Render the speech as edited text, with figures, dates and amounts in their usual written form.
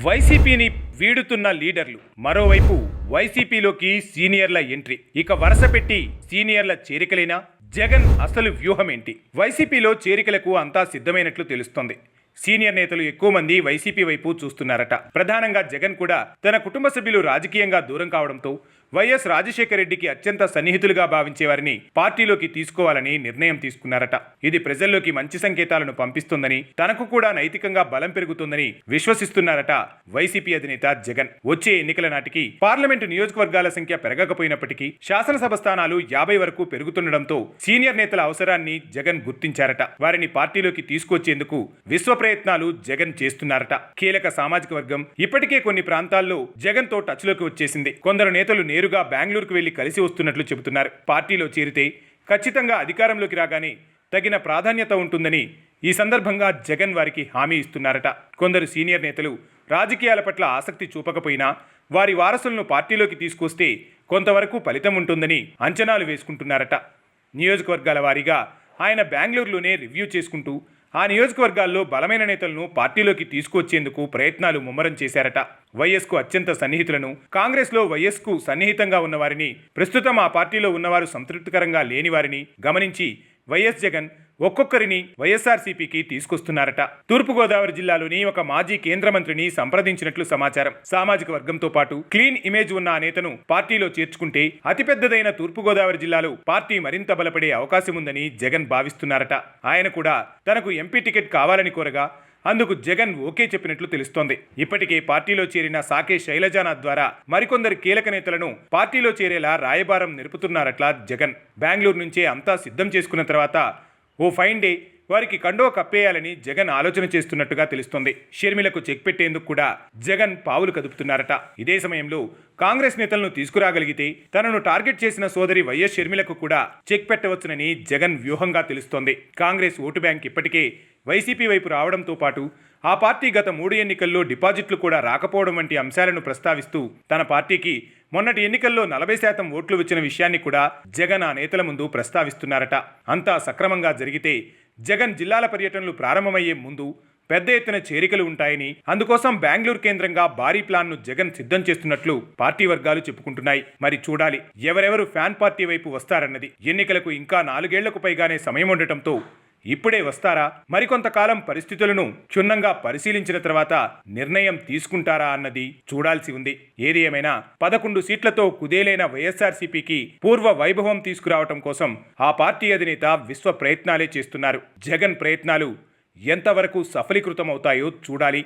వైసీపీని వీడుతున్న లీడర్లు, మరోవైపు వైసీపీలోకి సీనియర్ల ఎంట్రీ. ఇక వరుస పెట్టి సీనియర్ల చేరికలేనా? జగన్ అసలు వ్యూహమేంటి? వైసీపీలో చేరికలకు అంతా సిద్ధమైనట్లు తెలుస్తోంది. సీనియర్ నేతలు ఎక్కువ మంది వైసీపీ వైపు చూస్తున్నారట. ప్రధానంగా జగన్ కూడా తన కుటుంబ సభ్యులు రాజకీయంగా దూరం కావడంతో వైఎస్ రాజశేఖర రెడ్డికి అత్యంత సన్నిహితులుగా భావించే వారిని పార్టీలోకి తీసుకోవాలని నిర్ణయం తీసుకున్నారట. ఇది ప్రజల్లోకి మంచి సంకేతాలను పంపిస్తుందని, తనకు కూడా నైతికంగా బలం పెరుగుతుందని విశ్వసిస్తున్నారట వైసీపీ అధినేత జగన్. వచ్చే ఎన్నికల నాటికి పార్లమెంటు నియోజకవర్గాల సంఖ్య పెరగకపోయినప్పటికీ శాసనసభ స్థానాలు 50 వరకు పెరుగుతుండటంతో సీనియర్ నేతల అవసరాన్ని జగన్ గుర్తించారట. వారిని పార్టీలోకి తీసుకొచ్చేందుకు విశ్వ ప్రయత్నాలు జగన్ చేస్తున్నారట. కీలక సామాజిక వర్గం ఇప్పటికే కొన్ని ప్రాంతాల్లో జగన్ తో టచ్ లోకి వచ్చేసింది. కొందరు నేతలు నేరుగా బెంగళూరుకు వెళ్లి కలిసి వస్తున్నట్లు చెబుతున్నారు. పార్టీలో చేరితే ఖచ్చితంగా అధికారంలోకి రాగానే తగిన ప్రాధాన్యత ఉంటుందని ఈ సందర్భంగా జగన్ వారికి హామీ ఇస్తున్నారట. కొందరు సీనియర్ నేతలు రాజకీయాల పట్ల ఆసక్తి చూపకపోయినా వారి వారసులను పార్టీలోకి తీసుకొస్తే కొంతవరకు ఫలితం ఉంటుందని అంచనాలు వేసుకుంటున్నారట. నియోజకవర్గాల వారీగా ఆయన బెంగళూరులోనే రివ్యూ చేసుకుంటూ ఆ నియోజకవర్గాల్లో బలమైన నేతలను పార్టీలోకి తీసుకొచ్చేందుకు ప్రయత్నాలు ముమ్మరం చేశారట. వైఎస్కు అత్యంత సన్నిహితులను, కాంగ్రెస్లో వైఎస్కు సన్నిహితంగా ఉన్నవారిని, ప్రస్తుతం ఆ పార్టీలో ఉన్నవారు సంతృప్తికరంగా లేని వారిని గమనించి వైఎస్ జగన్ ఒక్కొక్కరిని వైఎస్ఆర్సీపీకి తీసుకొస్తున్నారట. తూర్పుగోదావరి జిల్లాలోని ఒక మాజీ కేంద్ర మంత్రిని సంప్రదించినట్లు సమాచారం. సామాజిక వర్గంతో పాటు క్లీన్ ఇమేజ్ ఉన్న ఆ నేతను పార్టీలో చేర్చుకుంటే అతిపెద్దదైన తూర్పుగోదావరి జిల్లాలో పార్టీ మరింత బలపడే అవకాశం ఉందని జగన్ భావిస్తున్నారట. ఆయన కూడా తనకు ఎంపీ టికెట్ కావాలని కోరగా అందుకు జగన్ ఓకే చెప్పినట్లు తెలుస్తోంది. ఇప్పటికే పార్టీలో చేరిన సాకే శైలజానాథ్ ద్వారా మరికొందరు కీలక నేతలను పార్టీలో చేరేలా రాయబారం నిలుపుతున్నారట్లా జగన్. బెంగళూరు నుంచే అంతా సిద్ధం చేసుకున్న తర్వాత ఓ ఫైన్ డే వారికి కండువా కప్పేయాలని జగన్ ఆలోచన చేస్తున్నట్టుగా తెలుస్తోంది. షర్మిలకు చెక్ పెట్టేందుకు కూడా జగన్ పావులు కదుపుతున్నారట. ఇదే సమయంలో కాంగ్రెస్ నేతలను తీసుకురాగలిగితే తనను టార్గెట్ చేసిన సోదరి వైఎస్ షర్మిలకు కూడా చెక్ పెట్టవచ్చునని జగన్ వ్యూహంగా తెలుస్తోంది. కాంగ్రెస్ ఓటు బ్యాంక్ ఇప్పటికే వైసీపీ వైపు రావడంతో పాటు ఆ పార్టీ గత 3 ఎన్నికల్లో డిపాజిట్లు కూడా రాకపోవడం వంటి అంశాలను ప్రస్తావిస్తూ తన పార్టీకి మొన్నటి ఎన్నికల్లో 40% ఓట్లు వచ్చిన విషయాన్ని కూడా జగన్ ఆ నేతల ముందు ప్రస్తావిస్తున్నారట. అంతా సక్రమంగా జరిగితే జగన్ జిల్లాల పర్యటనలు ప్రారంభమయ్యే ముందు పెద్ద ఎత్తున చేరికలు ఉంటాయని, అందుకోసం బెంగళూరు కేంద్రంగా భారీ ప్లాన్ను జగన్ సిద్ధం చేస్తున్నట్లు పార్టీ వర్గాలు చెప్పుకుంటున్నాయి. మరి చూడాలి ఎవరెవరు ఫ్యాన్ పార్టీ వైపు వస్తారన్నది. ఎన్నికలకు ఇంకా 4 ఏళ్లకు పైగానే సమయం ఉండటంతో ఇప్పుడే వస్తారా, మరికొంతకాలం పరిస్థితులను క్షుణ్ణంగా పరిశీలించిన తర్వాత నిర్ణయం తీసుకుంటారా అన్నది చూడాల్సి ఉంది. ఏది ఏమైనా 11 సీట్లతో కుదేలైన వైఎస్ఆర్సీపీకి పూర్వ వైభవం తీసుకురావటం కోసం ఆ పార్టీ అధినేత విశ్వ ప్రయత్నాలే చేస్తున్నారు. జగన్ ప్రయత్నాలు ఎంతవరకు సఫలీకృతమవుతాయో చూడాలి.